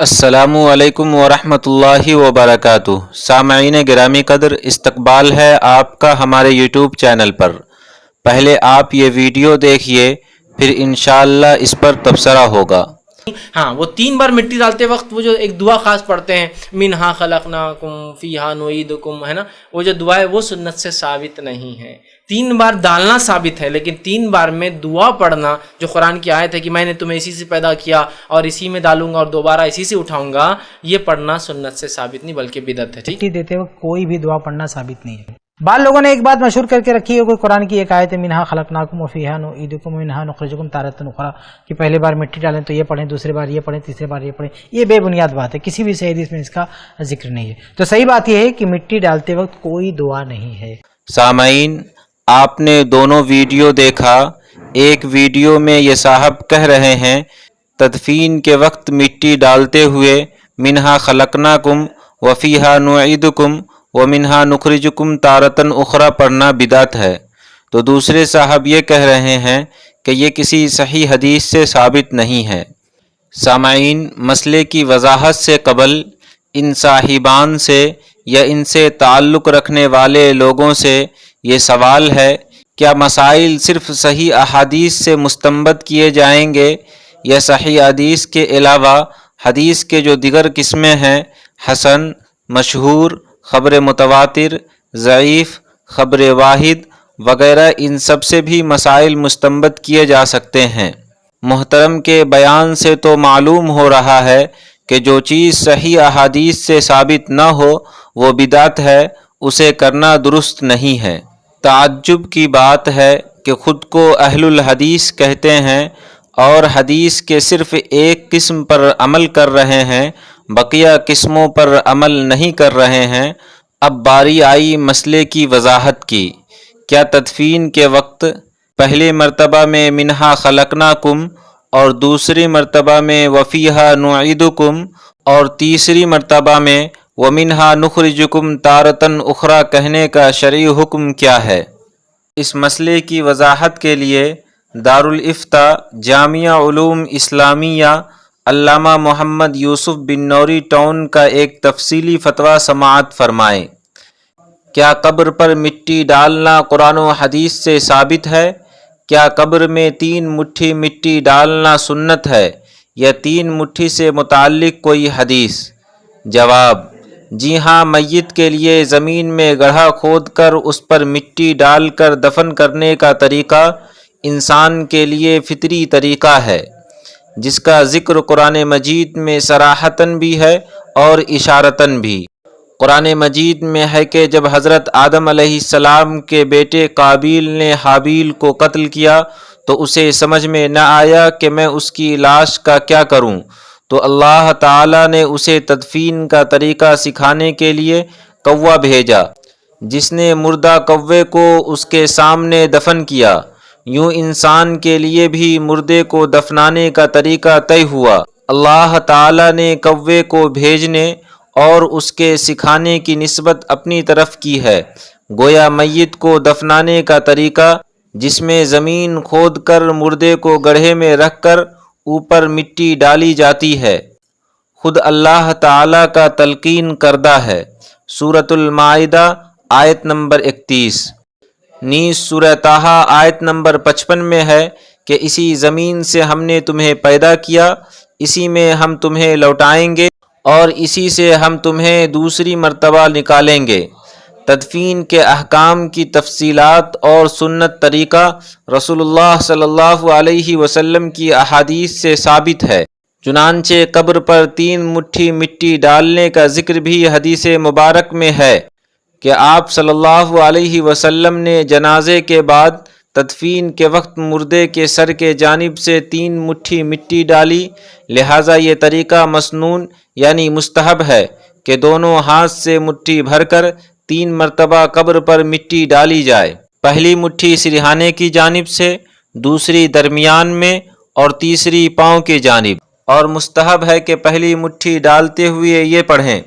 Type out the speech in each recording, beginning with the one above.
السلام علیکم ورحمۃ اللہ وبرکاتہ۔ سامعین گرامی قدر، استقبال ہے آپ کا ہمارے یوٹیوب چینل پر۔ پہلے آپ یہ ویڈیو دیکھیے، پھر انشاءاللہ اس پر تبصرہ ہوگا۔ ہاں، وہ 3 بار مٹی ڈالتے وقت وہ جو ایک دعا خاص پڑھتے ہیں، منہا خلقناکم فیہا نعیدکم، ہے نا، وہ جو دعا ہے وہ سنت سے ثابت نہیں ہے۔ 3 بار ڈالنا ثابت ہے، لیکن 3 بار میں دعا پڑھنا جو قرآن کی آیت ہے کہ میں نے تمہیں اسی سے پیدا کیا اور اسی میں ڈالوں گا اور دوبارہ اسی سے اٹھاؤں گا، یہ پڑھنا سنت سے ثابت نہیں بلکہ بدعت ہے۔ ٹھیک، دیتے وقت کوئی بھی دعا پڑھنا ثابت نہیں ہے۔ بعض لوگوں نے ایک بات مشہور کر کے رکھی ہے، کوئی قرآن کی ایک آیت ہے منہا خلقناکم وفیہا نعیدکم ومنہا نخرجکم تارۃ اخری، کہ پہلے بار مٹی ڈالیں تو یہ پڑھیں، دوسرے بار یہ پڑھیں، تیسرے بار یہ پڑھیں۔ یہ بے بنیاد بات ہے، کسی بھی صحیح حدیث میں اس کا ذکر نہیں ہے۔ تو صحیح بات یہ ہے کہ مٹی ڈالتے وقت کوئی دعا نہیں ہے۔ سامعین، آپ نے دونوں ویڈیو دیکھا۔ ایک ویڈیو میں یہ صاحب کہہ رہے ہیں تدفین کے وقت مٹی ڈالتے ہوئے منہا خلقناکم وفیہا نعیدکم ومنہا نخرجکم تارۃ اخری پڑھنا بدعت ہے، تو دوسرے صاحب یہ کہہ رہے ہیں کہ یہ کسی صحیح حدیث سے ثابت نہیں ہے۔ سامعین، مسئلے کی وضاحت سے قبل ان صاحبان سے یا ان سے تعلق رکھنے والے لوگوں سے یہ سوال ہے، کیا مسائل صرف صحیح احادیث سے مستنبط کیے جائیں گے یا صحیح حدیث کے علاوہ حدیث کے جو دیگر قسمیں ہیں، حسن، مشہور، خبر متواتر، ضعیف، خبر واحد وغیرہ، ان سب سے بھی مسائل مستنبط کیے جا سکتے ہیں؟ محترم کے بیان سے تو معلوم ہو رہا ہے کہ جو چیز صحیح احادیث سے ثابت نہ ہو وہ بدعت ہے، اسے کرنا درست نہیں ہے۔ تعجب کی بات ہے کہ خود کو اہل الحدیث کہتے ہیں اور حدیث کے صرف ایک قسم پر عمل کر رہے ہیں، بقیہ قسموں پر عمل نہیں کر رہے ہیں۔ اب باری آئی مسئلے کی وضاحت کی۔ کیا تدفین کے وقت پہلے مرتبہ میں منہا خلقناکم اور دوسری مرتبہ میں وفیہا نعیدکم اور تیسری مرتبہ میں ومنہا نخرجکم تارۃ اخری کہنے کا شرعی حکم کیا ہے؟ اس مسئلے کی وضاحت کے لیے دارالافتاء جامعہ علوم اسلامیہ علامہ محمد یوسف بن نوری ٹاؤن کا ایک تفصیلی فتویٰ سماعت فرمائیں۔ کیا قبر پر مٹی ڈالنا قرآن و حدیث سے ثابت ہے؟ کیا قبر میں 3 مٹھی مٹی ڈالنا سنت ہے یا 3 مٹھی سے متعلق کوئی حدیث؟ جواب: جی ہاں، میت کے لیے زمین میں گڑھا کھود کر اس پر مٹی ڈال کر دفن کرنے کا طریقہ انسان کے لیے فطری طریقہ ہے، جس کا ذکر قرآن مجید میں صراحتاً بھی ہے اور اشارتاً بھی۔ قرآن مجید میں ہے کہ جب حضرت آدم علیہ السلام کے بیٹے قابیل نے حابیل کو قتل کیا تو اسے سمجھ میں نہ آیا کہ میں اس کی لاش کا کیا کروں، تو اللہ تعالیٰ نے اسے تدفین کا طریقہ سکھانے کے لیے کوا بھیجا، جس نے مردہ کوے کو اس کے سامنے دفن کیا۔ یوں انسان کے لیے بھی مردے کو دفنانے کا طریقہ طے ہوا۔ اللہ تعالیٰ نے کوے کو بھیجنے اور اس کے سکھانے کی نسبت اپنی طرف کی ہے۔ گویا میت کو دفنانے کا طریقہ، جس میں زمین کھود کر مردے کو گڑھے میں رکھ کر اوپر مٹی ڈالی جاتی ہے، خود اللہ تعالیٰ کا تلقین کردہ ہے۔ سورۃ المائدہ آیت نمبر 31۔ نیز سورہ طٰہٰ آیت نمبر 55 میں ہے کہ اسی زمین سے ہم نے تمہیں پیدا کیا، اسی میں ہم تمہیں لوٹائیں گے اور اسی سے ہم تمہیں دوسری مرتبہ نکالیں گے۔ تدفین کے احکام کی تفصیلات اور سنت طریقہ رسول اللہ صلی اللہ علیہ وسلم کی احادیث سے ثابت ہے۔ چنانچہ قبر پر 3 مٹھی مٹی ڈالنے کا ذکر بھی حدیث مبارک میں ہے کہ آپ صلی اللہ علیہ وسلم نے جنازے کے بعد تدفین کے وقت مردے کے سر کے جانب سے 3 مٹھی مٹی ڈالی، لہٰذا یہ طریقہ مسنون یعنی مستحب ہے کہ دونوں ہاتھ سے مٹھی بھر کر 3 مرتبہ قبر پر مٹی ڈالی جائے، پہلی مٹھی سرہانے کی جانب سے، دوسری درمیان میں اور تیسری پاؤں کی جانب۔ اور مستحب ہے کہ پہلی مٹھی ڈالتے ہوئے یہ پڑھیں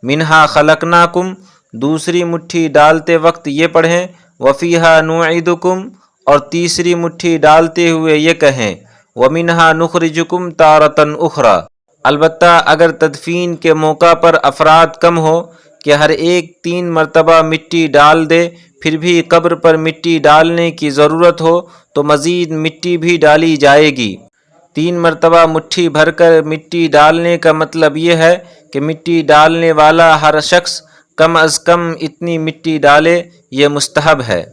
منہا خلقناکم، دوسری مٹھی ڈالتے وقت یہ پڑھیں وفیہا نعیدکم، اور تیسری مٹھی ڈالتے ہوئے یہ کہیں ومنہا نخرجکم تارۃ اخری۔ البتہ اگر تدفین کے موقع پر افراد کم ہو کہ ہر ایک 3 مرتبہ مٹی ڈال دے، پھر بھی قبر پر مٹی ڈالنے کی ضرورت ہو تو مزید مٹی بھی ڈالی جائے گی۔ 3 مرتبہ مٹھی بھر کر مٹی ڈالنے کا مطلب یہ ہے کہ مٹی ڈالنے والا ہر شخص کم از کم اتنی مٹی ڈالے، یہ مستحب ہے۔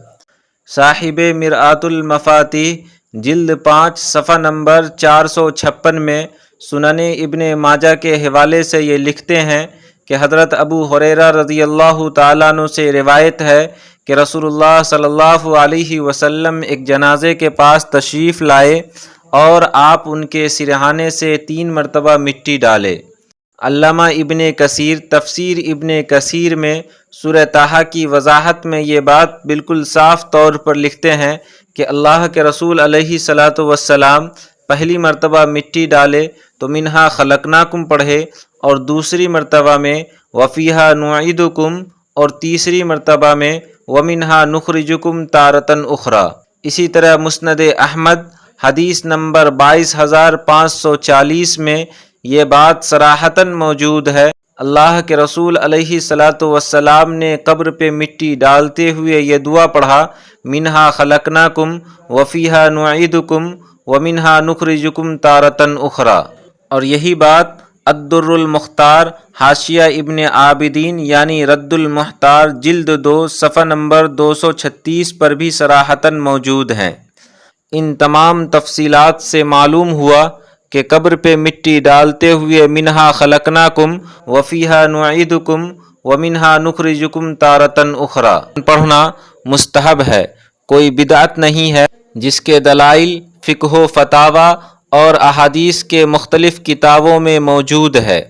صاحب مرآت المفاتیح جلد 5 صفحہ نمبر 456 میں سنن ابن ماجہ کے حوالے سے یہ لکھتے ہیں کہ حضرت ابو ہریرہ رضی اللہ تعالیٰ عنہ سے روایت ہے کہ رسول اللہ صلی اللہ علیہ وسلم ایک جنازے کے پاس تشریف لائے اور آپ ان کے سرہانے سے 3 مرتبہ مٹی ڈالے۔ علامہ ابن کثیر تفسیر ابن کثیر میں سورہ طٰہٰ کی وضاحت میں یہ بات بالکل صاف طور پر لکھتے ہیں کہ اللہ کے رسول علیہ الصلاۃ والسلام پہلی مرتبہ مٹی ڈالے تو منہا خلقناکم پڑھے، اور دوسری مرتبہ میں وفیہا نعیدکم، اور تیسری مرتبہ میں ومنہا نخرجکم تارۃ اخری۔ اسی طرح مسند احمد حدیث نمبر 22540 میں یہ بات صراحتاً موجود ہے۔ اللہ کے رسول علیہ الصلاۃ والسلام نے قبر پہ مٹی ڈالتے ہوئے یہ دعا پڑھا، منہا خلقناکم وفیہا نعیدکم ومنہا نخرجکم تارۃ اخری۔ اور یہی بات الدر المختار حاشیہ ابن عابدین یعنی رد المحتار جلد 2 صفحہ نمبر 236 پر بھی صراحتاً موجود ہے۔ ان تمام تفصیلات سے معلوم ہوا کہ قبر پہ مٹی ڈالتے ہوئے منہا خلقناکم وفیہا نعیدکم ومنہا نخرجکم تارۃ اخری پڑھنا مستحب ہے، کوئی بدعت نہیں ہے، جس کے دلائل فقہ و فتاوی اور احادیث کے مختلف کتابوں میں موجود ہے۔